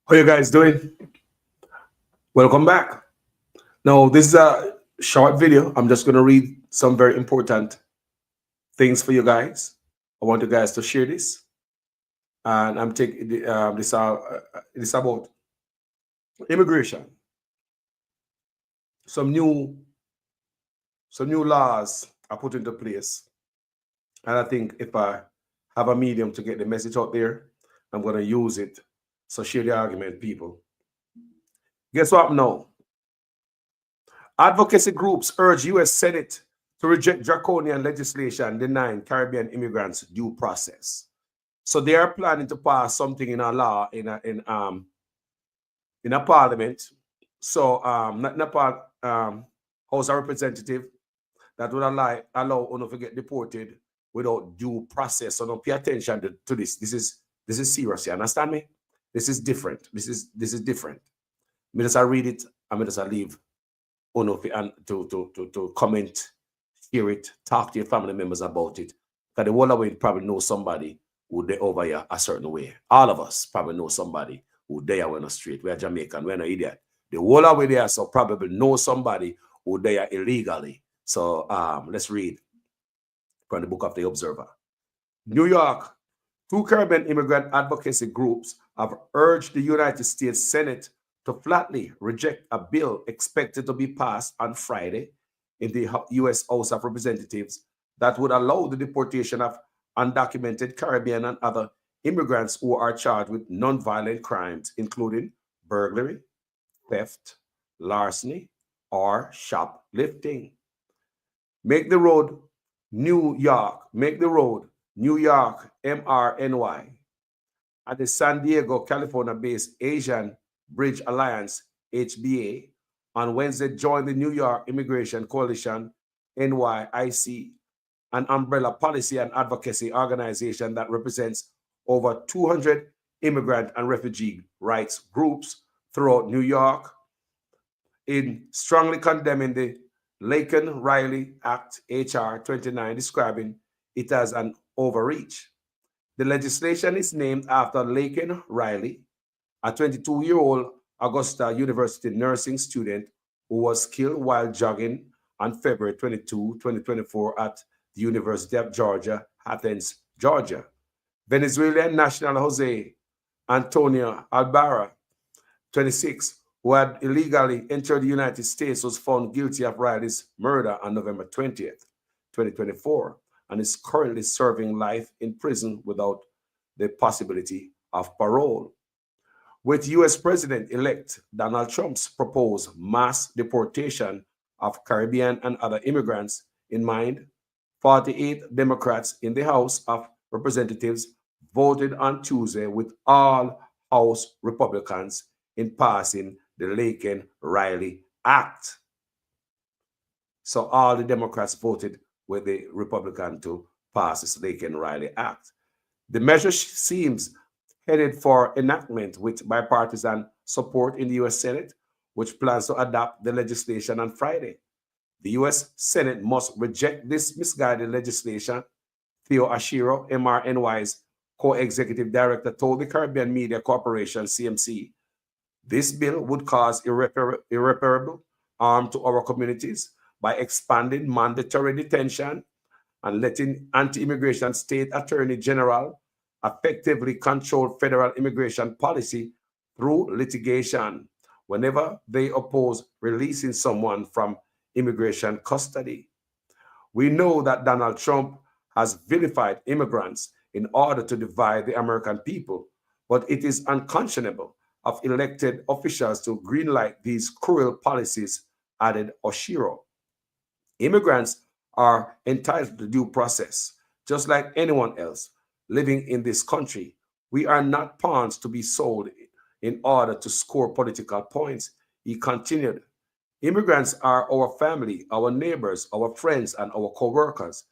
How you guys doing? Welcome back. Now, this is a short video. I'm just going to read some very important things for you guys. I want you guys to share this. And I'm taking this about immigration. Some new laws are put into place. And I think if I have a medium to get the message out there, I'm going to use it. So share the argument, people. Guess what now? Advocacy groups urge U.S. Senate to reject draconian legislation denying Caribbean immigrants due process. So they are planning to pass something in a law in a parliament. So House of Representative that would allow you to get deported without due process. So don't pay attention to this. This is serious. You understand me? This is different. This is different. I just read it. I just leave to comment, hear it, talk to your family members about it. Because the whole of it probably know somebody who they over here a certain way. All of us probably know somebody who they are on the street. We are Jamaican. We're not idiot. The whole of it there, so probably know somebody who they are illegally. So let's read from the book of the Observer. New York, 2 Caribbean immigrant advocacy groups have urged the United States Senate to flatly reject a bill expected to be passed on Friday in the U.S. House of Representatives that would allow the deportation of undocumented Caribbean and other immigrants who are charged with nonviolent crimes, including burglary, theft, larceny, or shoplifting. Make the road, New York, MRNY, and the San Diego, California-based Asian Bridge Alliance, HBA, on Wednesday joined the New York Immigration Coalition, NYIC, an umbrella policy and advocacy organization that represents over 200 immigrant and refugee rights groups throughout New York, in strongly condemning the Laken-Riley Act, HR 29, describing it as an overreach. The legislation is named after Laken Riley, a 22-year-old Augusta University nursing student who was killed while jogging on February 22, 2024 at the University of Georgia, Athens, Georgia. Venezuelan national Jose Antonio Albarra, 26, who had illegally entered the United States, was found guilty of Riley's murder on November 20th, 2024, and is currently serving life in prison without the possibility of parole. With U.S. President-elect Donald Trump's proposed mass deportation of Caribbean and other immigrants in mind, 48 Democrats in the House of Representatives voted on Tuesday with all House Republicans in passing the Laken-Riley Act. So all the Democrats voted with the Republican to pass this Laken-Riley Act. The measure seems headed for enactment with bipartisan support in the U.S. Senate, which plans to adopt the legislation on Friday. The U.S. Senate must reject this misguided legislation, Theo Ashiro, MRNY's co-executive director, told the Caribbean Media Corporation, CMC. This bill would cause irreparable harm to our communities by expanding mandatory detention and letting anti-immigration state attorney general effectively control federal immigration policy through litigation whenever they oppose releasing someone from immigration custody. We know that Donald Trump has vilified immigrants in order to divide the American people, but it is unconscionable of elected officials to greenlight these cruel policies, added Oshiro. Immigrants are entitled to due process, just like anyone else living in this country We are not pawns to be sold in order to score political points. He continued, immigrants are our family, our neighbors, our friends, and our co-workers.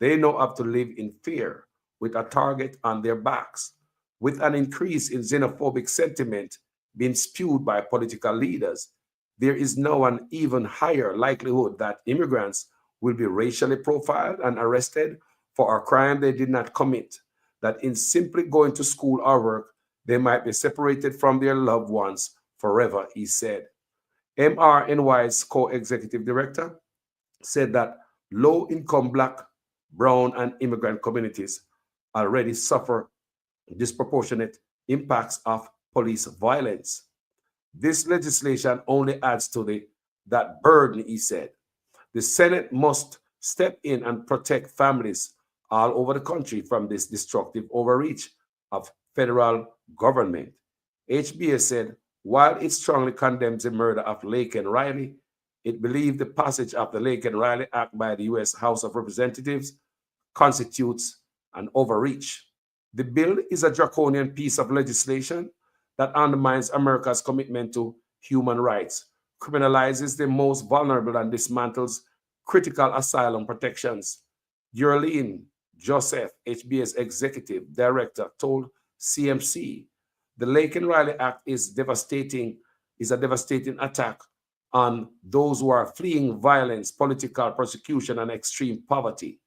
They know how to live in fear with a target on their backs. With an increase in xenophobic sentiment being spewed by political leaders, there is now an even higher likelihood that immigrants will be racially profiled and arrested for a crime they did not commit, that in simply going to school or work, they might be separated from their loved ones forever, he said. MRNY's co executive director said that low income Black, Brown, and immigrant communities already suffer disproportionate impacts of police violence. This legislation only adds to that burden, he said. The Senate must step in and protect families all over the country from this destructive overreach of federal government. HBA said, while it strongly condemns the murder of Lake and Riley, it believed the passage of the Lake and Riley Act by the U.S. House of Representatives constitutes an overreach. The bill is a draconian piece of legislation that undermines America's commitment to human rights, criminalizes the most vulnerable, and dismantles critical asylum protections. Yerline Joseph, HBA's executive director, told CMC the Lake and Riley Act is a devastating attack on those who are fleeing violence, political persecution, and extreme poverty.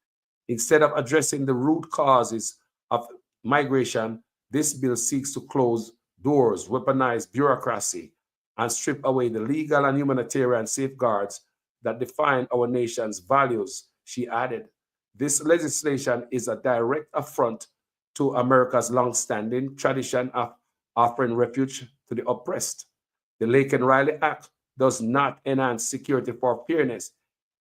Instead of addressing the root causes of migration, this bill seeks to close doors, weaponize bureaucracy, and strip away the legal and humanitarian safeguards that define our nation's values, she added. This legislation is a direct affront to America's long-standing tradition of offering refuge to the oppressed. The Lake and Riley Act does not enhance security for fairness.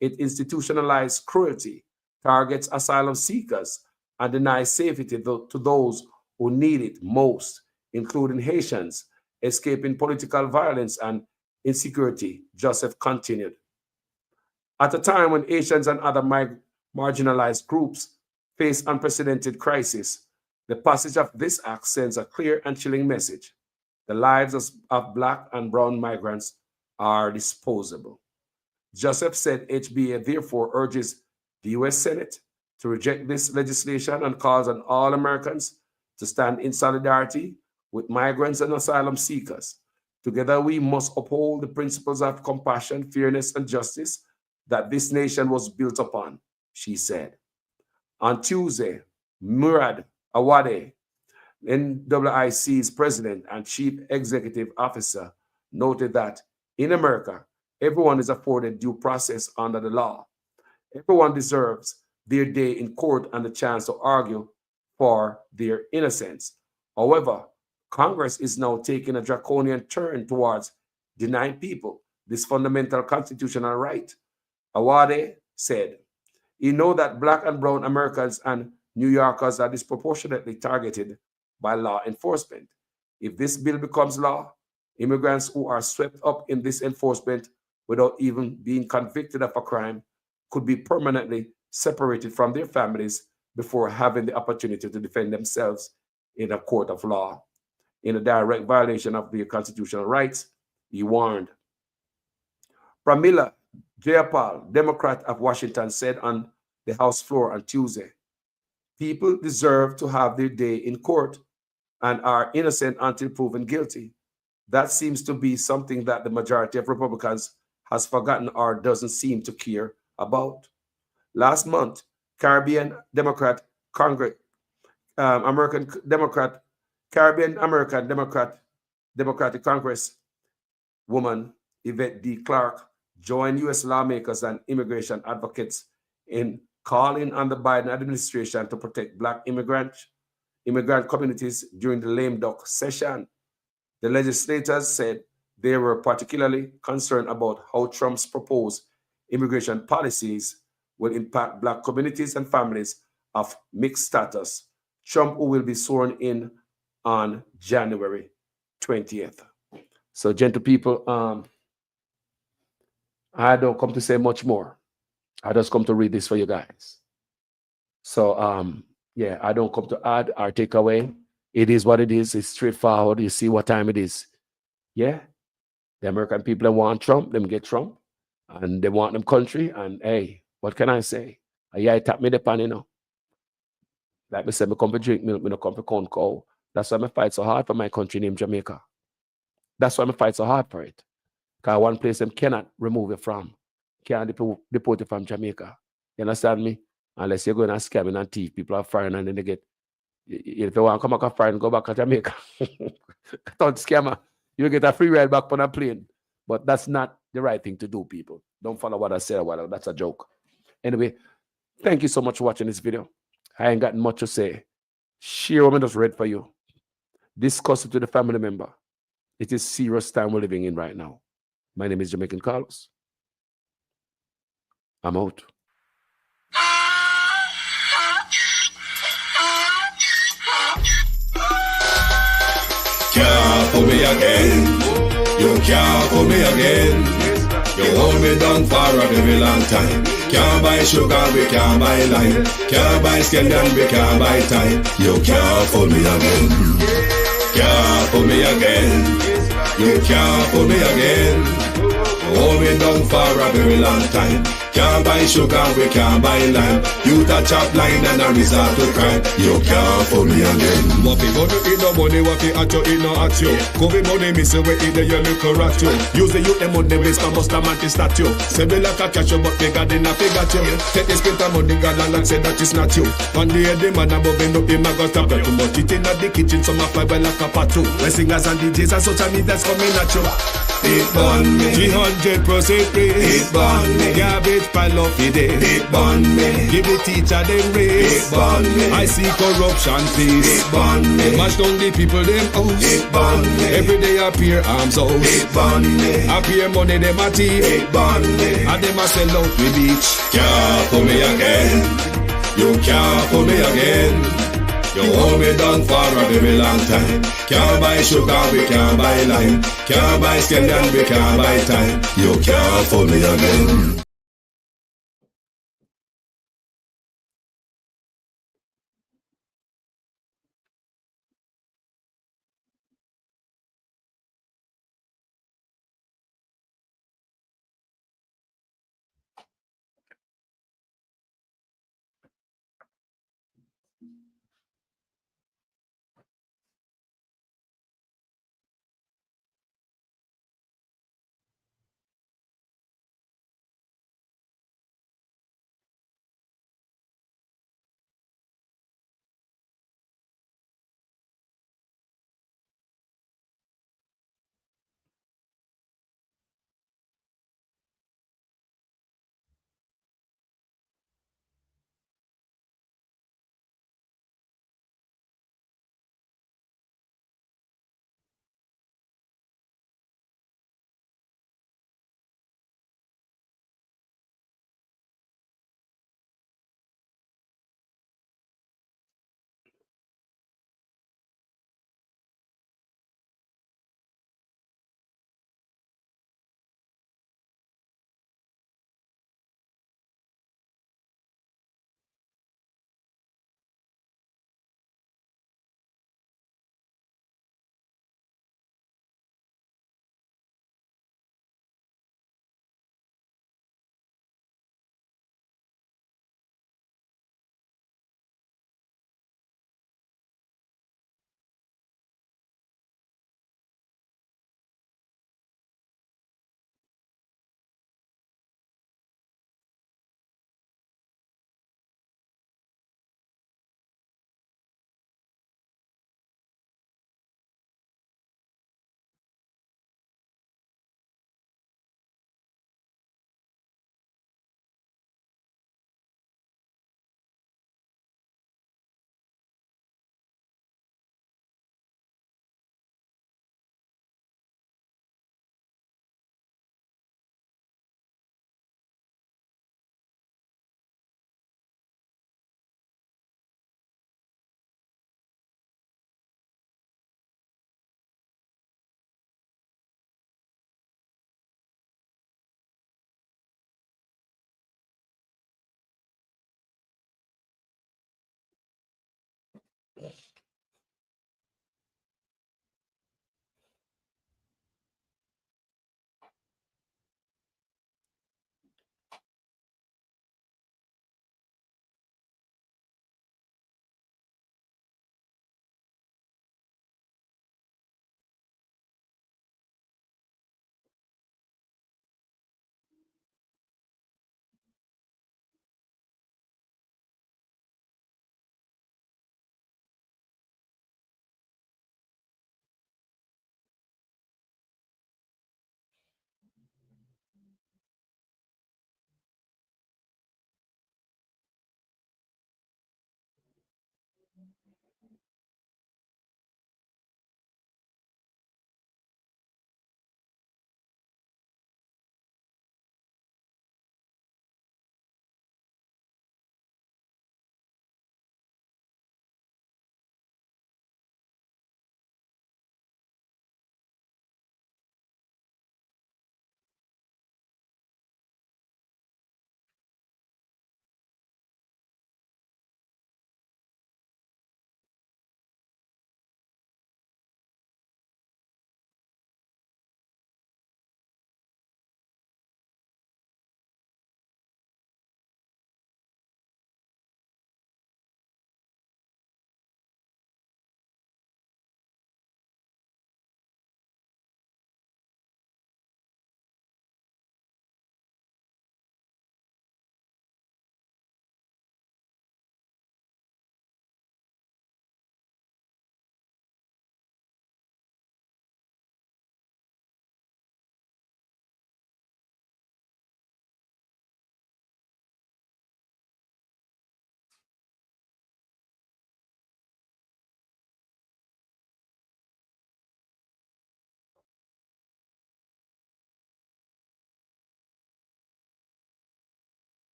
It institutionalizes cruelty, targets asylum seekers, and denies safety to those who need it most, including Haitians escaping political violence and insecurity, Joseph continued. At a time when Haitians and other marginalized groups face unprecedented crisis, the passage of this act sends a clear and chilling message. The lives of Black and Brown migrants are disposable. Joseph said HBA therefore urges the U.S. Senate to reject this legislation and calls on all Americans to stand in solidarity with migrants and asylum seekers. Together, we must uphold the principles of compassion, fairness, and justice that this nation was built upon, she said. On Tuesday, Murad Awade, NWIC's president and chief executive officer, noted that in America, everyone is afforded due process under the law. Everyone deserves their day in court and the chance to argue for their innocence. However, Congress is now taking a draconian turn towards denying people this fundamental constitutional right. Awade said, he knows that Black and Brown Americans and New Yorkers are disproportionately targeted by law enforcement. If this bill becomes law, immigrants who are swept up in this enforcement without even being convicted of a crime could be permanently separated from their families before having the opportunity to defend themselves in a court of law. In a direct violation of their constitutional rights, he warned. Pramila Jayapal, Democrat of Washington, said on the House floor on Tuesday, people deserve to have their day in court and are innocent until proven guilty. That seems to be something that the majority of Republicans has forgotten or doesn't seem to care about. Last month, Caribbean Democrat Congress, American Democrat, Caribbean American Democrat, Democratic Congress woman Yvette D. Clarke joined U.S. lawmakers and immigration advocates in calling on the Biden administration to protect Black immigrant communities during the lame duck session. The legislators said they were particularly concerned about how Trump's proposed immigration policies will impact Black communities and families of mixed status. Trump, who will be sworn in on January 20th. So, gentle people, I don't come to say much more. I just come to read this for you guys. So, yeah, I don't come to add or take away. It is what it is. It's straightforward. You see what time it is. Yeah. The American people, they want Trump, them get Trump. And they want them country. And hey, what can I say? Yeah, tap me the pan, Like me say, me come to drink milk, me no come to corn cow. That's why I fight so hard for my country named Jamaica. That's why I fight so hard for it. Because one place them cannot remove it from. Can't deport it from Jamaica. You understand me? Unless you're going to scamming and thief. People are firing and then they get, if you want to come back and fire and go back to Jamaica, don't scammer. You get a free ride back on a plane. But that's not the right thing to do, people. Don't follow what I said or whatever. That's a joke. Anyway, thank you so much for watching this video. I ain't got much to say. Share what I just read for you. Discuss it with a family member. It is serious time we're living in right now. My name is Jamaican Carlos. I'm out. Can't fool me again. You can't fool me again. You hold me down for a very long time. Can't buy sugar, we can't buy lime. Can't buy scallion, we can't buy time. You can't fool me again. Can't fool me again. You can't fool me again. Hold me down for a very long time. Can't buy sugar, we can't buy lime. You touch up line and a resort to crime. You can't fool me again. What fi go to eat no money, what fi at you, eat no at you. Covid money, miss away, eat the yellow rat you. Use the youth, the money, waste my must a man to statue. Say me like a catch you, but me got in a figure you. Take the spit of money, gal and say that is not you. One day the man above end up, him a got stop. Too much eating at the kitchen, some a fly by like a patu. My singers and DJs and social media's coming at you. It burn me 300% raise. It burn me garbage pile up the day. It burn me give the teacher them raise. It burn me I see corruption please. It burn me mash down the people them house. It burn me every day appear arms out. It burn me appear money them a thief. It burn me and them a sell out the beach. Can't fool me again. You can't fool me again. You hold me down for a very long time. Can't buy sugar, we can't buy lime. Can't buy scallion, we can't buy time. You can't fool me again.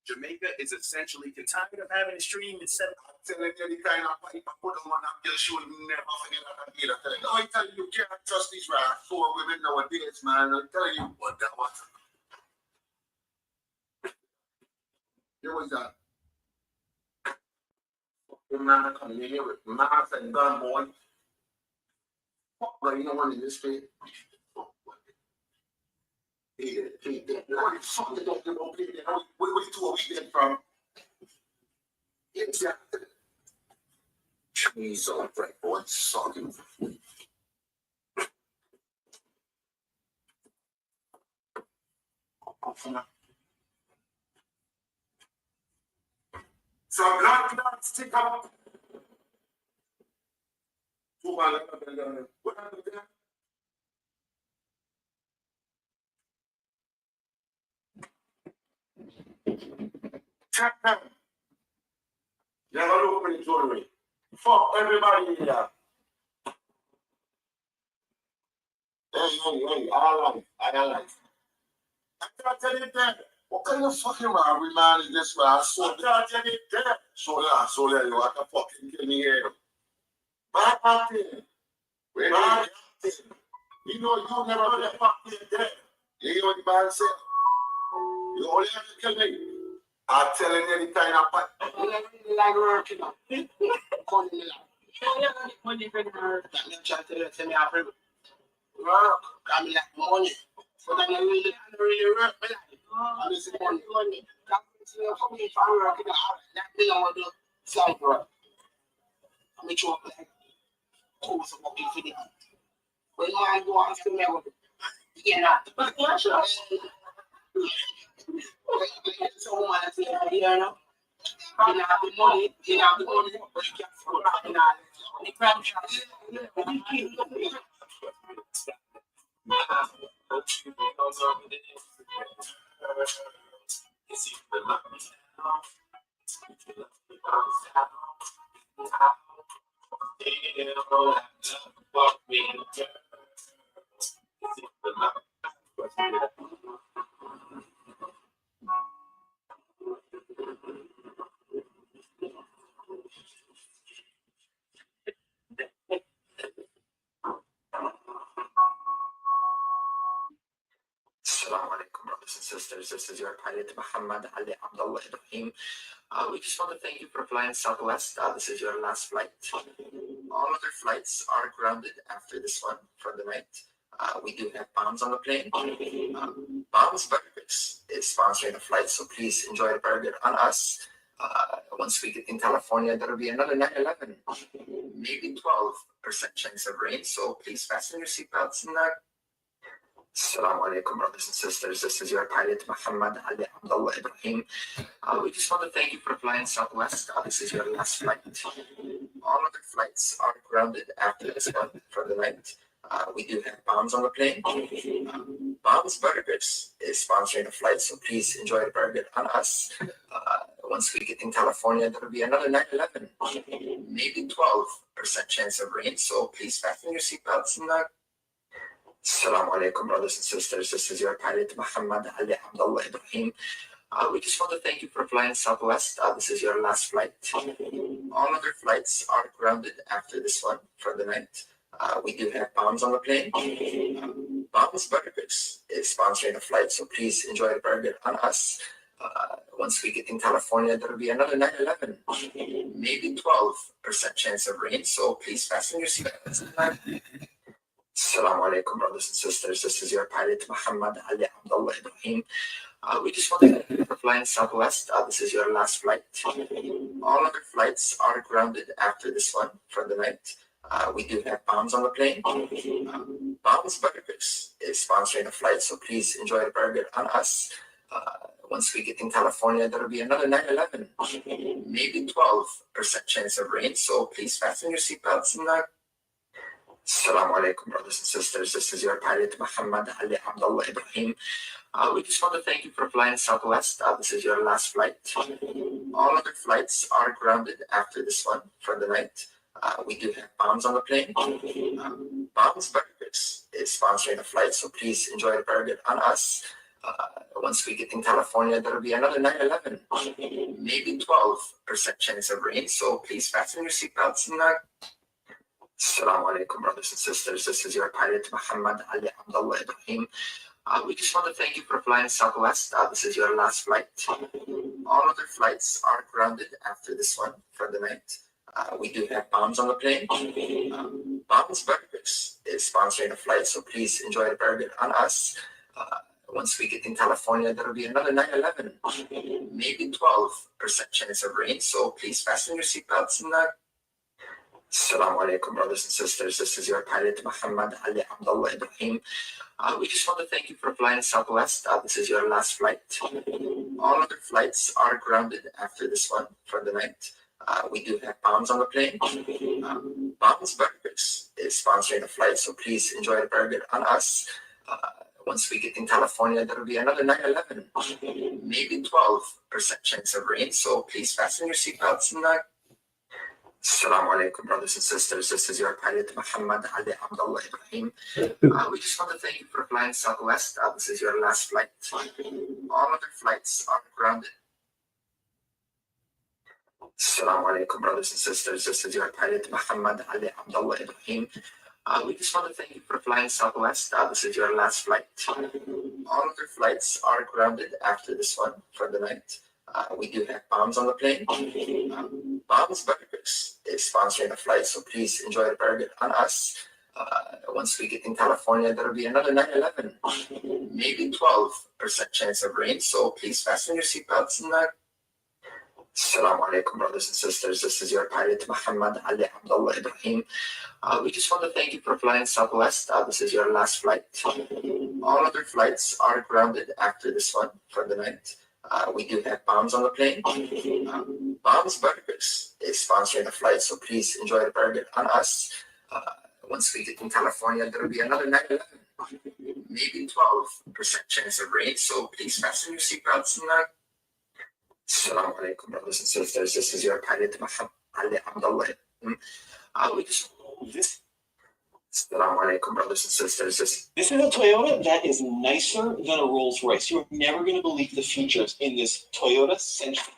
Jamaica is essentially tired of having a stream instead of telling you the kind of pipe I put on one I'm just sure you never forget that I did. No, I tell you, you can't trust these rats. 4 women nowadays, man. I'm telling you what that was. Here was that. Fucking man coming in here with mask and gun, boy. Fuck, like, you know what in this street? What the fuck they don't play there? Where you two a weekend from? Exactly. Trees on right, boy. Sucking. So black cloud stick up. What happened there? Tap them. Never look for the jewelry. Fuck everybody in here. Hey, I like. I can't tell you that. What kind of fucking robbery man is this, man? I can't tell you that. So yeah, you have to fucking kill me here. Bad acting. Bad acting. You know you never be a fucking dead. You hear what the man said? You only have to kill me. I'm telling you any kind of part. Like working up. Money for the work. I'm trying to tell me how to work. I mean, like money. So then I really work. I miss money. I'm coming for work. That thing I want to do side work. I'm sure like course of working for them. When I go and see me, yeah, but I'm sure. So woman, you know, have the money, but you can't afford the crime shots. Assalamu alaikum, brothers and sisters. This is your pilot, Muhammad Ali Abdullah Ibrahim. We just want to thank you for flying Southwest. This is your last flight. All other flights are grounded after this one for the night. We do have bombs on the plane. Bombs Burgers is sponsoring the flight, so please enjoy the burger on us. Once we get in California, there will be another 9/11, maybe 12% chance of rain, so please fasten your seatbelts and Assalamu alaikum, brothers and sisters. This is your pilot, Muhammad Ali Abdullah Ibrahim. We just want to thank you for flying Southwest. This is your last flight. All other flights are grounded after this one for the night. We do have bombs on the plane. Bombs Burgers is sponsoring the flight, so please enjoy the burger on us. Once we get in California, there will be another 9/11, maybe 12% chance of rain, so please fasten your seatbelts and Assalamu alaikum, brothers and sisters. This is your pilot, Muhammad Ali Abdullah Ibrahim. We just want to thank you for flying Southwest. This is your last flight. All other flights are grounded after this one for the night. We do have bombs on the plane. Bombs Burgers is sponsoring the flight, so please enjoy the burger on us. Once we get in California, there will be another 9/11, maybe 12% chance of rain, so please fasten your seatbelts. Assalamu alaikum, brothers and sisters. This is your pilot, Muhammad Ali Abdullah Ibrahim. We just want to thank you for flying Southwest. This is your last flight. All other flights are grounded after this one for the night. We do have bombs on the plane. Bombs Burgers is sponsoring the flight, so please enjoy the burger on us. Once we get in California, there will be another 9/11, maybe 12% chance of rain, so please fasten your seatbelts and Assalamu alaikum, brothers and sisters. This is your pilot, Muhammad Ali Abdullah Ibrahim. We just want to thank you for flying Southwest. This is your last flight. All other flights are grounded after this one for the night. We do have bombs on the plane. Bombs Burgers is sponsoring the flight, so please enjoy the burger on us. Once we get in California, there will be another 9/11, maybe 12% chance of rain, so please fasten your seatbelts and Assalamu alaikum, brothers and sisters. This is your pilot, Muhammad Ali Abdullah Ibrahim. We just want to thank you for flying Southwest. This is your last flight. All other flights are grounded after this one for the night. We do have bombs on the plane. Bombs Burgers is sponsoring the flight, so please enjoy the burger on us. Once we get in California, there will be another 9/11, maybe 12% chance of rain, so please fasten your seatbelts and Assalamu alaikum, brothers and sisters. This is your pilot, Muhammad Ali Abdullah Ibrahim. We just want to thank you for flying Southwest. This is your last flight. All other flights are grounded after this one for the night. We do have bombs on the plane. Bombs Burgers is sponsoring the flight, so please enjoy the burger on us. Once we get in California, there will be another 9/11, maybe 12% chance of rain, so please fasten your seatbelts and Assalamu alaikum, brothers and sisters. This is your pilot, Muhammad Ali Abdullah Ibrahim. We just want to thank you for flying Southwest. This is your last flight. All other flights are grounded. Assalamu alaikum, brothers and sisters. This is your pilot, Muhammad Ali Abdullah Ibrahim. We just want to thank you for flying Southwest. This is your last flight. All other flights are grounded after this one for the night. We do have bombs on the plane. Bombs Burgers is sponsoring the flight, so please enjoy the burger on us. Once we get in California, there will be another 9/11, maybe 12% chance of rain, so please fasten your seatbelts and Assalamu alaikum, brothers and sisters. This is your pilot, Muhammad Ali Abdullah Ibrahim. We just want to thank you for flying Southwest. This is your last flight. All other flights are grounded after this one for the night. We do have bombs on the plane. Bob's Burgers is sponsoring the flight, so please enjoy the burger on us. Once we get in California, there will be another 9/11, maybe 12% chance of rain, so please fasten your seatbelts and Assalamu alaikum, brothers and sisters. This is your pilot, Muhammad Ali Abdullah. We just Assalamu alaikum, brothers and sisters. This is a Toyota that is nicer than a Rolls Royce. You're never going to believe the features in this Toyota Century.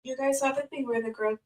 You guys saw the thing where the girl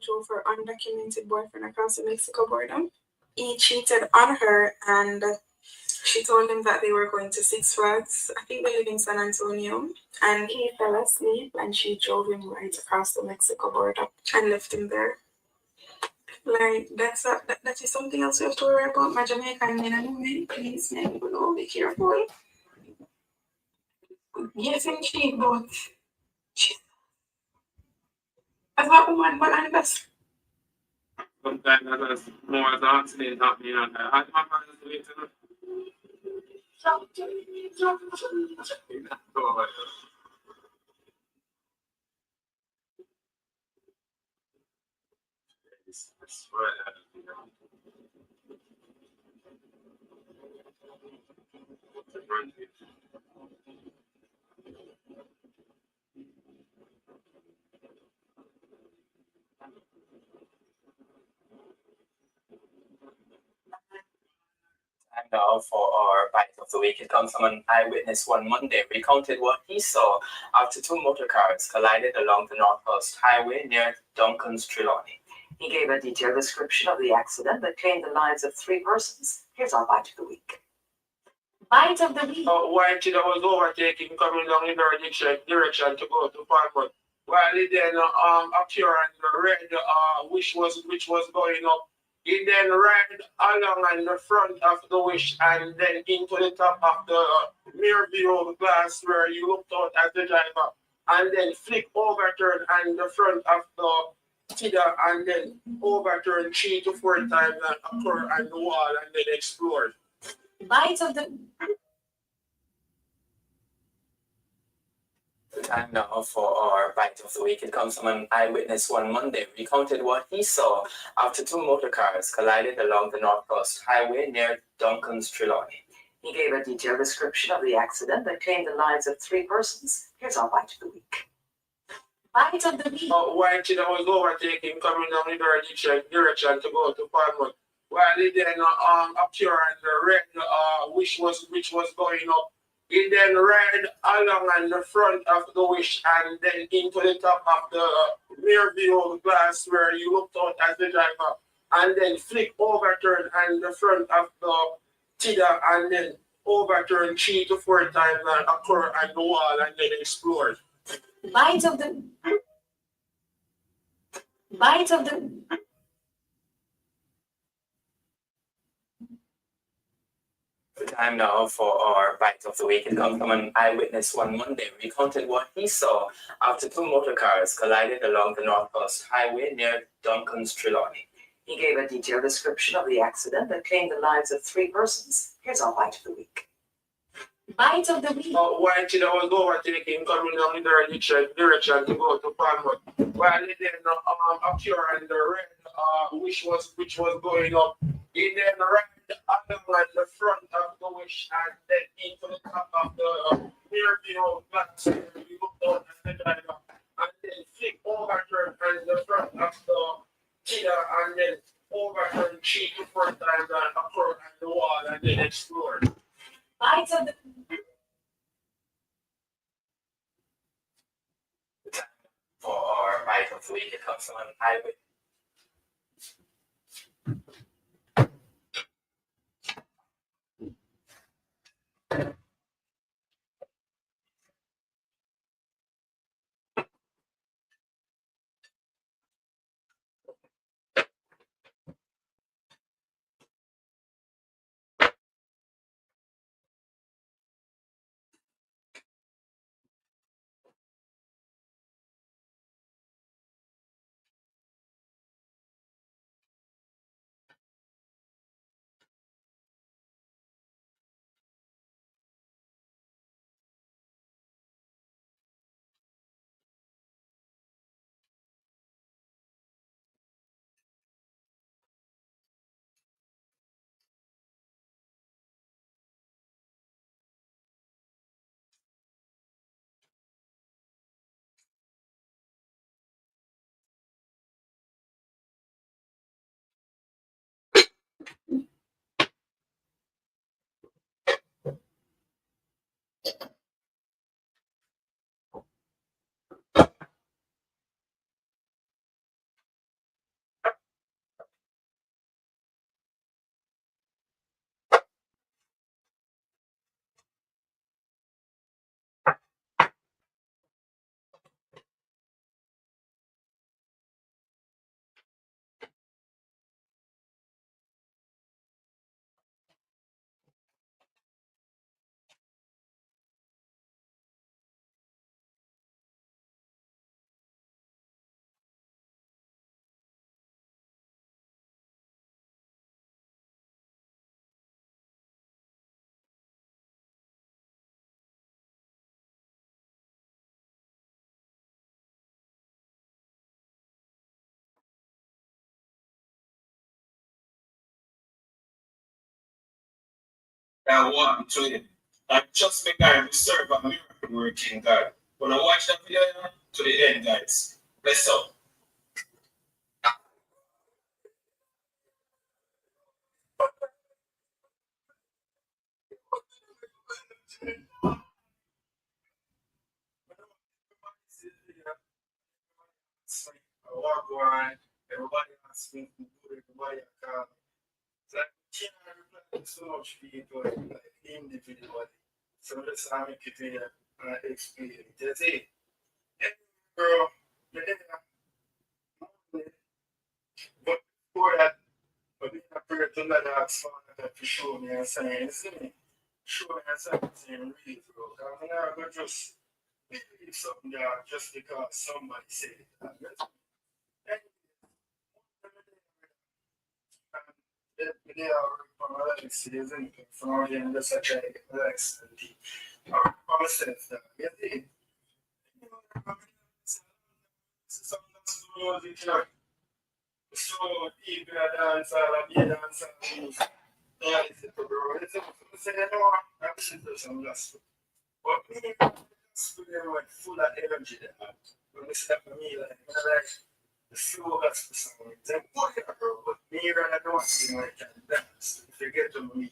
drove her undocumented boyfriend across the Mexico border. He cheated on her and she told him that they were going to Six Flags. I think they live in San Antonio. And he fell asleep and she drove him right across the Mexico border and left him there. Like, that is something else we have to worry about. My Jamaican men and women, please, men, be careful. Yes, indeed, but as a woman, but understand. Sometimes there's more as an accident happening and I my man is waiting. And now for our bite of the week, it comes from an eyewitness one Monday recounted what he saw after two motor cars collided along the North Coast Highway near Duncan's Trelawney. He gave a detailed description of the accident that claimed the lives of three persons. Here's our bite of the week. Bite of the week. While Chida was overtaking, coming down in her direction to go to Farmwood, while he then appeared on the red, which was going up. He then ran along on the front of the wish and then into the top of the mirror view glass where you looked out at the driver and then flick overturned on the front of the Tida and then overturned 3 to 4 times and occur on the wall and then explored. Bite of the time now for our bite of the week. It comes from an eyewitness one Monday recounted what he saw after two motor cars collided along the North Coast Highway near Duncan's Trelawney. He gave a detailed description of the accident that claimed the lives of three persons. Here's our bite of the week. Bite of the week. While Chida was overtaking, coming down in her direction to go to Farmwood, while he then appeared on the red, which was going up. He then ran along on the front of the wish and then into the top of the rear view glass where you looked out as the driver and then flick overturned on the front of the Tida and then overturned 3 to 4 times and occur on the wall and then explored. Bite of the bite of the time now for our bite of the week. It comes from an eyewitness one Monday recounted what he saw after two motor cars collided along the North Coast Highway near Duncan's Trelawney. He gave a detailed description of the accident that claimed the lives of three persons. Here's our bite of the week. Bite of the week. While Chida was overtaking, coming down in her direction to go to Farmwood, while he then appeared on the red, which was going up. He then ran along on the front of the wish and then into the top of the rear view glass where you looked out at the driver and then flick overturned on the front of the Tida and then overturned 3 to 4 times and occurred on the wall and then explored. Bite of the for our bite of the week. It comes from an eyewitness. and want to it. And just me, guys, we serve a miracle working God. When I watch that video to the end, guys. Bless up. I walk around, everybody asks me to do everybody I call me. It's like, can't reply so much people, like individually. So let's make it here and I explain it. That's it. And girl, you know, but before that, but in a prayer to God, I ask Father to show me a sign, see me? Show me a sign, saying, read, bro. I'm not going to just believe something there just because somebody said it. And they are from Alex, isn't it? From the end of such a Alex and the myself that you see. Some music, so people dance all of the dance and music. Yeah, it's a bro. It's a say no, I'm sitting some gospel. But me, gospel they were full of energy there. When they step on me like the slow gospel song. Then boy, bro, but me rather don't sing like that dance. If you get to me,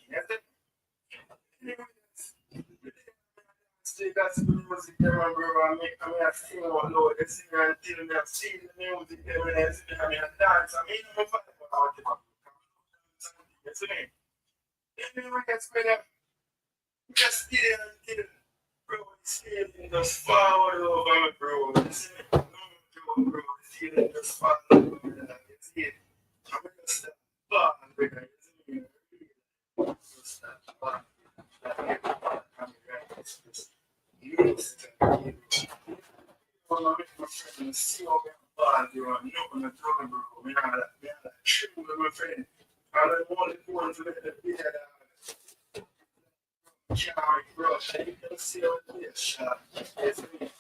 still gospel music there, bro. I mean, I sing out loud. They sing until me I see the music there when I sing. I mean, I dance. I mean, I'm fine about it. You see me? Anyway, that's when I just get it until, bro, it's feeling just forward over me, bro. You see me? Bro, it's feeling just forward over me. You see it? I'm just that fun, bro. You see me? Just that fun. You just want to make my friends see how bad you are. Not on the drum, bro. We are like, true with my friend. I don't want to go into the beer that carry, bro. And you can see how it is shot. It's me.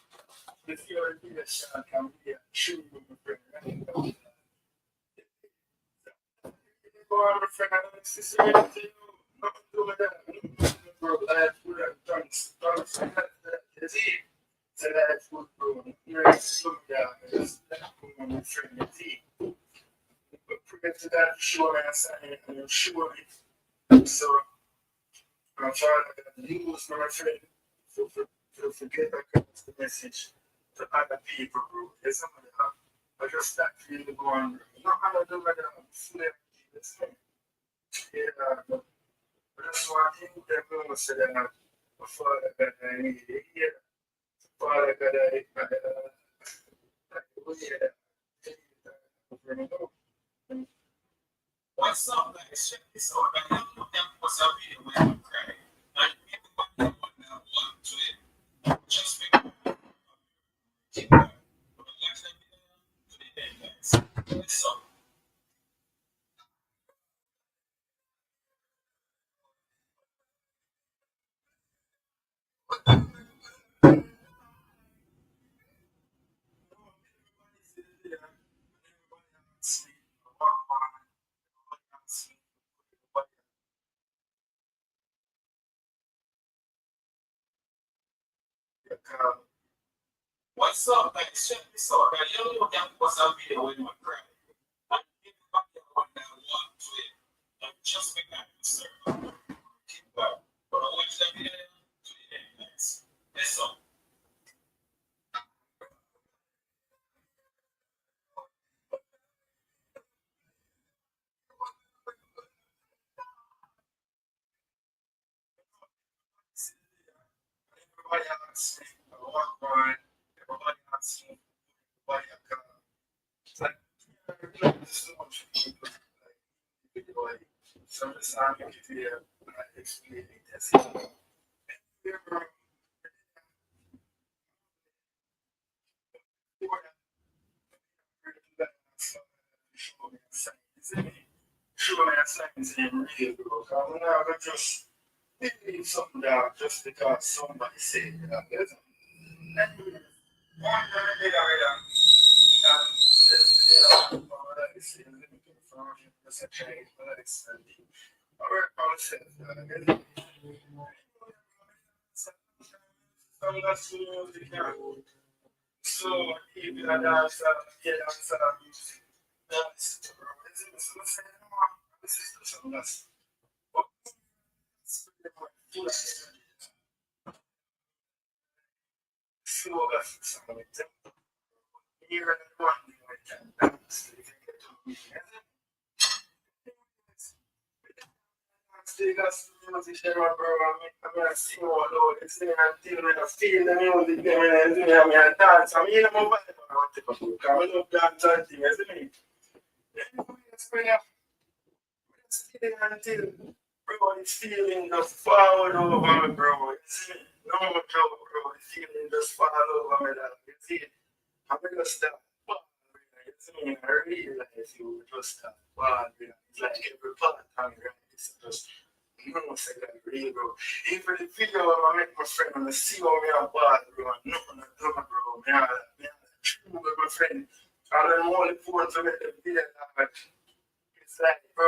The fear of a shot can be a true with my friend. Go on, my friend. I don't see anything. Nothing to do with that. Bro, I put a dunce. That's it. So that's what, bro. You're so down. My friend, that's it. But pray to that, show me a sign, and show me. So, I'm trying to use my friend to forget across the message to other people, bro. There's some of them. I just start feeling going, you know how to do like a flip. Yeah, but that's why I think everyone said that before that I need to hear. Before I got what's up, guys? Check this out. I don't know them was a video where I'm crying. And everybody want to it. Just because keep that. But watch that video to the end, guys. What's up? What's up, guys? Check this out. I don't know them was a video where I'm crying. And everybody want to it. And just because keep that. But watch that video to the end, guys. What's up? Everybody asks me, what wine? Everybody asks me, why I got. It's like, so much people, like, some of the time you get here, I explain it. That's it. Remember, before that, show me a sign. Is it? Show me a sign is in real, bro. I'm not gonna just believe something down just because somebody said it. There's one day I read, work on myself. I'm not seeing music now. So, if you are dancer, music. That's this is something that's bro, the feeling just fall over me, bro. You see me? No joke, bro. The feeling just fall over me, dog. You see it? I'm gonna stop. You see me? I realize you just stop. Wow, it's like every part of me, right? It's just, you know, say that real, bro. Even the video I make my friend, and I see how me a bad, bro. Nothing I do, bro. Me a true with my friend. And I'm only phone to make the video, dog. It's like, bro,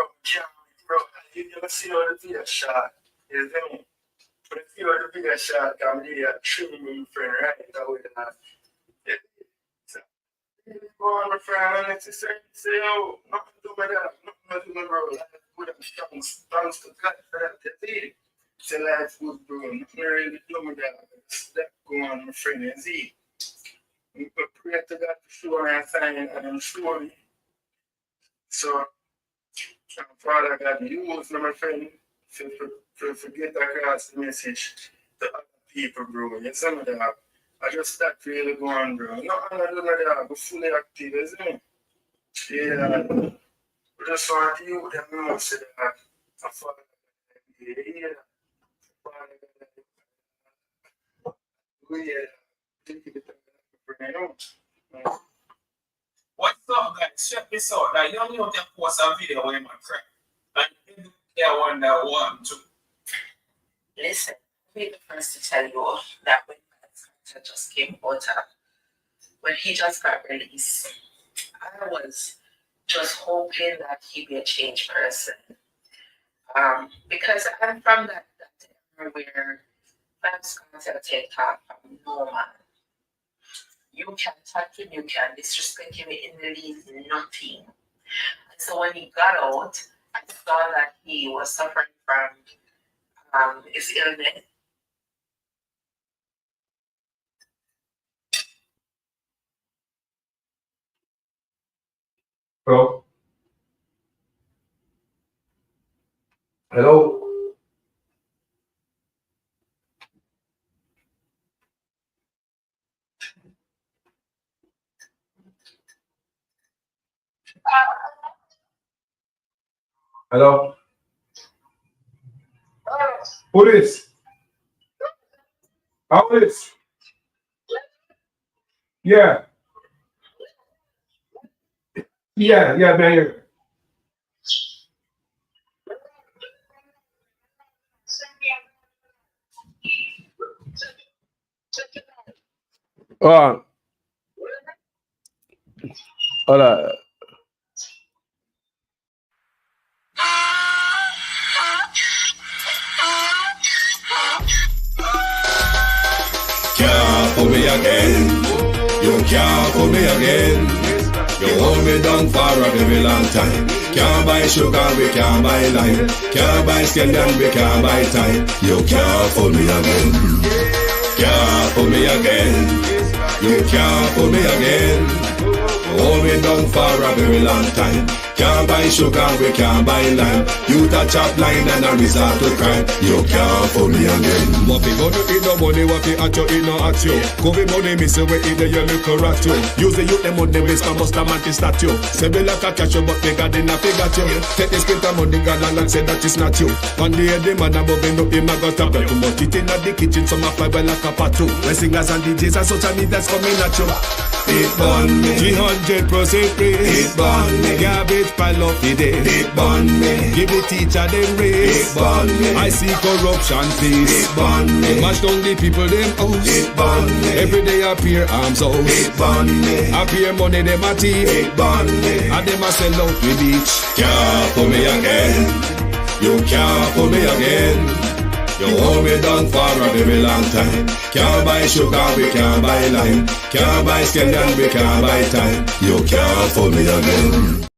bro, you never see how the video shot. You see me? But if you how the video shot, I'm really a true with my friend, right? That way, so, go on, my friend, and it's say, yo, nothing to my dad, nothing to my bro. Life good and strong, thanks to God for that. You see? It's a life good, bro. Nothing really to my dad. That go on, my friend, you see? I pray to God to show me a sign and show me. So, Father God, use my friend to get across the message to other people, bro. You see me there? I just start really going, bro. Not only do that, but fully active, you see me? Yeah. We just want you to know, say that. Father God, yeah. Father God, yeah. Thank you for bringing it out. What's up, guys? Check this out. Like, you know, they post a video where my crack. And I wonder one, too. Listen, I'll be the first to tell you that when Matt's just came out, when he just got released, I was just hoping that he'd be a changed person. Because I'm from that era where fans can't take talk from no man. You can touch him, you can disrespect him in the least nothing. And so when he got out, I saw that he was suffering from his illness. Hello? Hello? Hello? Who is? How is? Yeah. Yeah, man. Here. Hold on. Can't pull me again. You can't pull me again. You hold me down for a very long time. Can't buy sugar, we can't buy lime. Can't buy scandal, we can't buy time. You can't pull me again. Can't pull me again. You can't pull me again. Hold me down for a very long time. Can't buy sugar, we can't buy lime. You touch up line and a resort to crime. You can't pull me again. What fi go to eat no money, what fi at you, eat no at you. Covid money, miss away, eat the yellow rat you. Use the youth, the money, waste my must a man to statue. Say be like a catch you, but they got in a figure you. Take the spit of money, gal and say that is not you. One day the man above end up him a got up. Too much eating at the kitchen, some a fly by like a patu. When singers and DJs and social media's coming at you. It burn me 300% praise. It burn me garbage pile up the day. It burn me give the teacher them raise. It burn me I see corruption please. It burn me mash down the people them house. It burn me every day appear arms out. It burn me appear money them a thief. It burn me and them a sell out the beach. Can't pull me again. You can't fool me again. You hold me down for a very long time. Can't buy sugar, we can't buy lime. Can't buy scandal, we can't buy time. You can't fool me again.